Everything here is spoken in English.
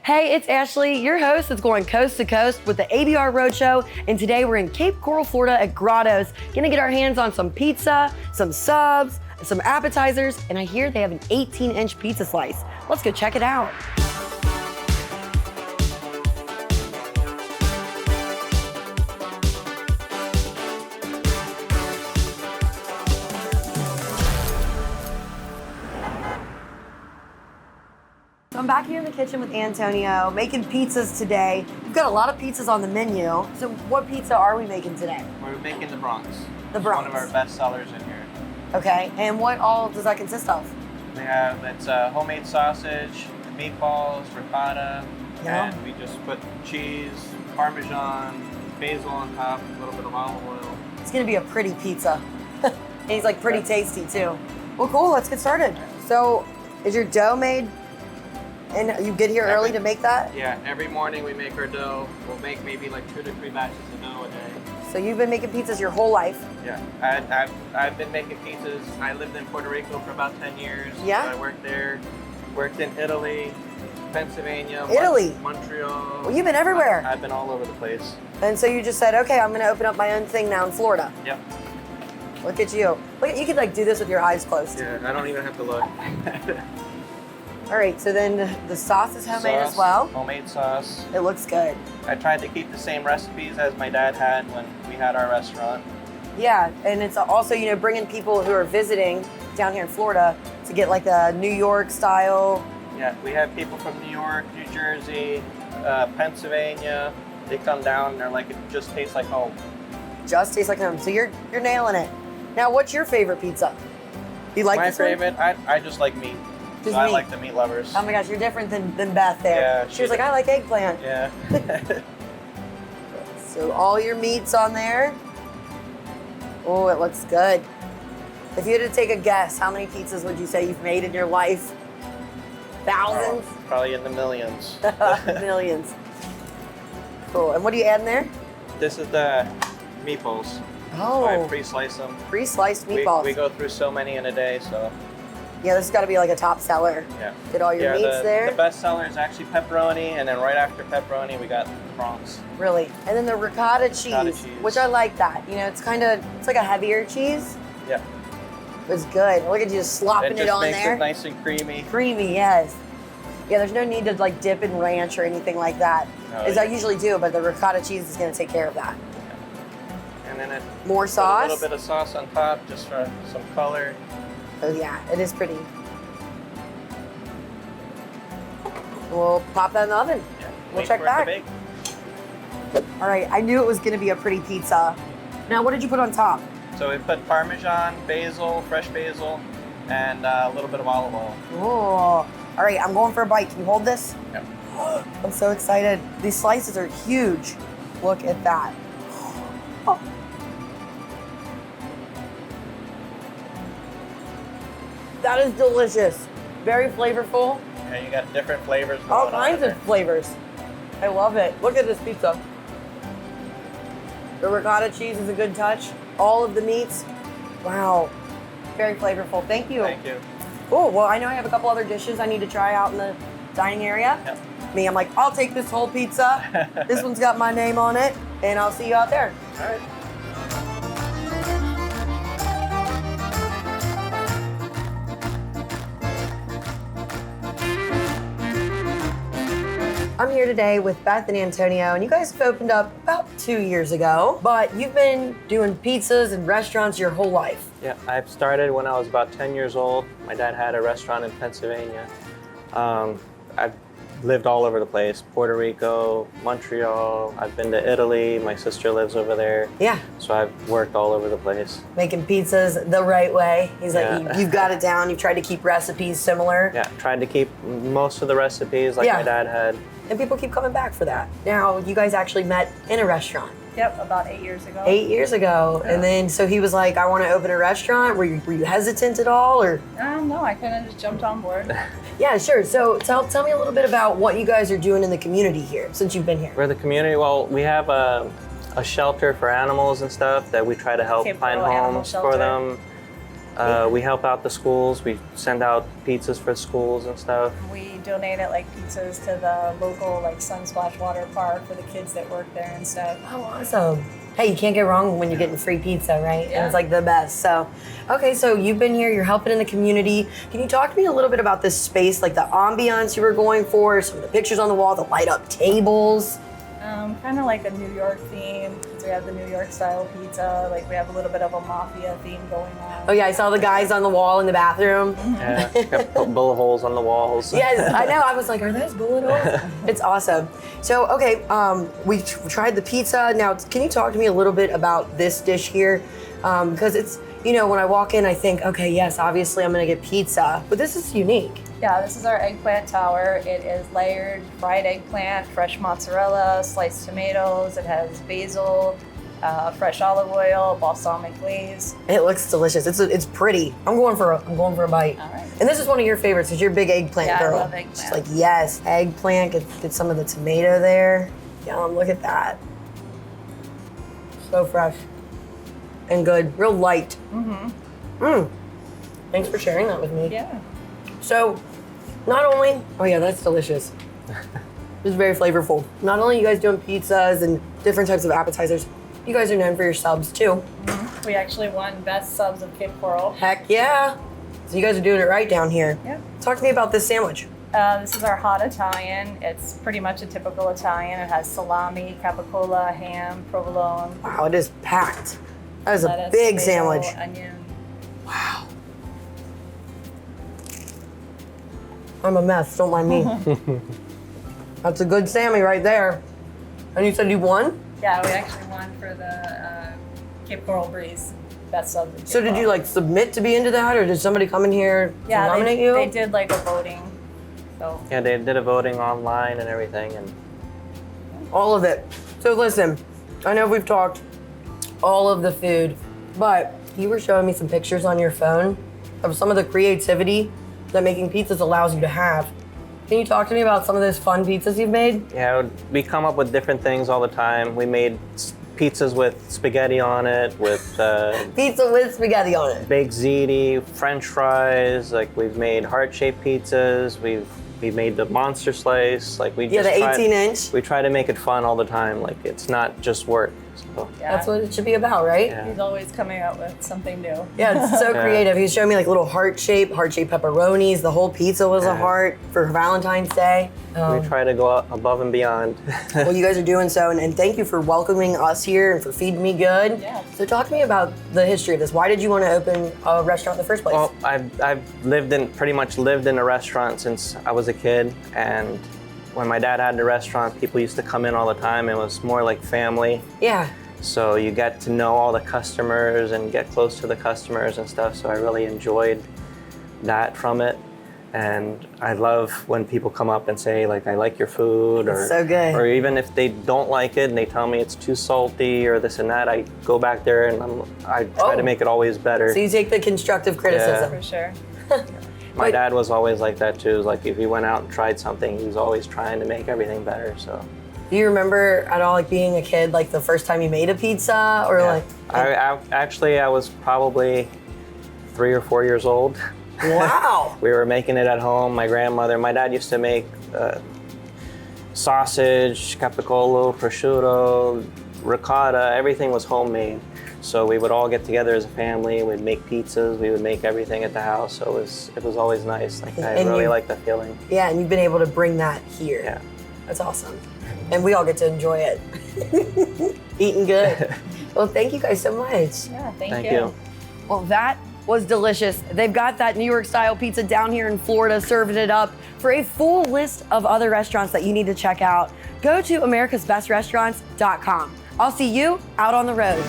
Hey, it's Ashley, your host that's going coast to coast with the ABR Roadshow, and today we're in Cape Coral, Florida at Grado's, gonna get our hands on some pizza, some subs, some appetizers, and I hear they have an 18-inch pizza slice. Let's go check it out. So I'm back here in the kitchen with Antonio, making pizzas today. We've got a lot of pizzas on the menu. So what pizza are we making today? We're making the Bronx. The Bronx. One of our best sellers in here. Okay, and what all does that consist of? We have, it's homemade sausage, meatballs, ricotta, Yeah. and we just put cheese, Parmesan, basil on top, a little bit of olive oil. It's gonna be a pretty pizza. And he's like pretty tasty too. Well, cool, let's get started. So is your dough made? And you get here early to make that? Yeah, every morning we make our dough. We'll make maybe like 2 to 3 batches of dough a day. So you've been making pizzas your whole life? Yeah, I've been making pizzas. I lived in Puerto Rico for about 10 years. Yeah? So I worked there, worked in Italy, Pennsylvania, Italy? Montreal. Well, you've been everywhere. I've been all over the place. And so you just said, okay, I'm gonna open up my own thing now in Florida. Yep. Look at you. Look at, you could like do this with your eyes closed. Yeah, I don't even have to look. All right, so then the sauce is homemade as Sauce, well. Homemade sauce. It looks good. I tried to keep the same recipes as my dad had when we had our restaurant. Yeah, and it's also, you know, bringing people who are visiting down here in Florida to get like the New York style. Yeah, we have people from New York, New Jersey, Pennsylvania. They come down and they're like, it just tastes like home. Just tastes like home. So you're nailing it. Now, what's your favorite pizza? You like My this one? favorite, I just like meat. Just So I meat. like the meat lovers. Oh my gosh, you're different than Beth there. Yeah, she was like, I like eggplant. Yeah. So all your meat's on there. Oh, it looks good. If you had to take a guess, how many pizzas would you say you've made in your life? Thousands? Probably in the millions. Millions. Cool. And what do you add in there? This is the meatballs. Oh, So I pre-slice them. pre-sliced meatballs. We go through so many in a day, so Yeah, this has got to be like a top seller. yeah. Get all your meats there. The best seller is actually pepperoni, and then right after pepperoni, we got the Bronx. Really. And then the ricotta cheese, cheese. which I like that. You know, it's like a heavier cheese. Yeah. It's good. Look at you just slopping It it just on makes there. it nice and creamy. Creamy, yes. Yeah, there's no need to like dip in ranch or anything like that. Oh, As yeah. I usually do, but the ricotta cheese is going to take care of that. And then More put sauce? a little bit of sauce on top just for some color. Oh yeah, it is pretty. We'll pop that in the oven. Yeah. We'll Wait check for it to back. bake. All right, I knew it was going to be a pretty pizza. Now, what did you put on top? So we put Parmesan, basil, fresh basil, and a little bit of olive oil. Oh, all right, I'm going for a bite. Can you hold this? Yep. I'm so excited. These slices are huge. Look at that. Oh. That is delicious. Very flavorful. And you got different flavors. All going on kinds in of there. flavors. I love it. Look at this pizza. The ricotta cheese is a good touch. All of the meats. Wow. Very flavorful. Thank you. Thank you. Oh, well, I know I have a couple other dishes I need to try out in the dining area. Yep. Me, I'm like, I'll take this whole pizza. This one's got my name on it, and I'll see you out there. All right. I'm here today with Beth and Antonio, and you guys have opened up about 2 years ago, but you've been doing pizzas and restaurants your whole life. Yeah, I started when I was about 10 years old. My dad had a restaurant in Pennsylvania. I've lived all over the place, Puerto Rico, Montreal. I've been to Italy. My sister lives over there. Yeah, So I've worked all over the place. making pizzas the right way. He's like, Yeah. you've got it down. You've tried to keep recipes similar. Yeah, tried to keep most of the recipes like Yeah. my dad had. And people keep coming back for that. Now, you guys actually met in a restaurant Yep, about 8 years ago. 8 years ago. Yeah. And then, so he was like, I want to open a restaurant. Were you hesitant at all? Or No, I kind of just jumped on board. Yeah, sure. So tell me a little bit about what you guys are doing in the community here since you've been here. We're the community. Well, we have a shelter for animals and stuff that we try to help Cape find Coral Animal homes for Shelter. them. We help out the schools. We send out pizzas for schools and stuff. We donated like pizzas to the local like Sunsplash Water Park for the kids that work there and stuff. Oh, awesome. Hey, you can't get wrong when you're getting free pizza, right? Yeah. And it's like the best. So, okay, so you've been here, you're helping in the community. Can you talk to me a little bit about this space, like the ambiance you were going for, some of the pictures on the wall, the light up tables? Kind of like a New York theme. So we have the New York style pizza. Like we have a little bit of a mafia theme going on. Oh yeah, I saw the guys on the wall in the bathroom. Yeah, got bullet holes on the walls. Yes, I know. I was like, are those bullet holes? It's awesome. So, okay, we tried the pizza. Now, can you talk to me a little bit about this dish here? Because it's, you know, when I walk in, I think, okay, yes, obviously I'm gonna get pizza, but this is unique. Yeah, this is our eggplant tower. It is layered fried eggplant, fresh mozzarella, sliced tomatoes. It has basil, fresh olive oil, balsamic glaze. It looks delicious. It's pretty. I'm going for a bite. All right. And this is one of your favorites, because you're a big eggplant Yeah, I girl. love eggplant. Just like, yes, eggplant. Get some of the tomato there. Yum, look at that. So fresh and good, real light. Thanks for sharing that with me. Yeah. So, not only, oh yeah, that's delicious. It's very flavorful. Not only you guys doing pizzas and different types of appetizers, you guys are known for your subs too. We actually won Best Subs of Cape Coral. Heck yeah. So you guys are doing it right down here. Yeah. Talk to me about this sandwich. This is our hot Italian. It's pretty much a typical Italian. It has salami, capicola, ham, provolone, Wow, it is packed. That is a lettuce, big tomato, sandwich. onion. Wow. I'm a mess, don't mind me. That's a good Sammy right there. And you said you won? Yeah, we actually won for the Cape Coral Breeze Best Subs of Cape So did you Coral. like submit to be into that, or did somebody come in here to Yeah, nominate you? they did like a voting. So Yeah, they did a voting online and everything, and All of it. So listen, I know we've talked all of the food, but you were showing me some pictures on your phone of some of the creativity that making pizzas allows you to have. Can you talk to me about some of those fun pizzas you've made? yeah, we come up with different things all the time. We made pizzas with spaghetti on it, with Pizza with spaghetti on it. baked ziti, French fries. Like we've made heart-shaped pizzas. We made the monster slice. Like we Yeah, just the try- 18-inch. We try to make it fun all the time. Like it's not just work. So, yeah, That's what it should be about, right? Yeah. he's always coming up with something new. Yeah, it's so Yeah. creative. He was showing me like little heart-shaped pepperonis. The whole pizza was a Yeah. heart for Valentine's Day. we try to go above and beyond. Well, you guys are doing so, and thank you for welcoming us here and for feeding me good. Yeah. So talk to me about the history of this. Why did you want to open a restaurant in the first place? Well, I've pretty much lived in a restaurant since I was a kid, and when my dad had the restaurant, people used to come in all the time. It was more like family. Yeah. So you get to know all the customers and get close to the customers and stuff. So I really enjoyed that from it. And I love when people come up and say, like, I like your food, or It's so good. or even if they don't like it and they tell me it's too salty or this and that, I go back there and I try Oh. to make it always better. So you take the constructive criticism. For sure. My dad was always like that too. Like if he went out and tried something, he was always trying to make everything better. So Do you remember at all like being a kid, like the first time you made a pizza, or yeah. like? I was probably 3 or 4 years old. Wow. We were making it at home. My dad used to make sausage, capicola, prosciutto, ricotta. Everything was homemade. So we would all get together as a family. We'd make pizzas. We would make everything at the house. So it was always nice. Like I And really you- like that feeling. Yeah, and you've been able to bring that here. Yeah. That's awesome. And we all get to enjoy it. Eating good. Well, thank you guys so much. Yeah, Thank you. Well, that was delicious. They've got that New York style pizza down here in Florida, serving it up. For a full list of other restaurants that you need to check out, go to americasbestrestaurants.com. I'll see you out on the road.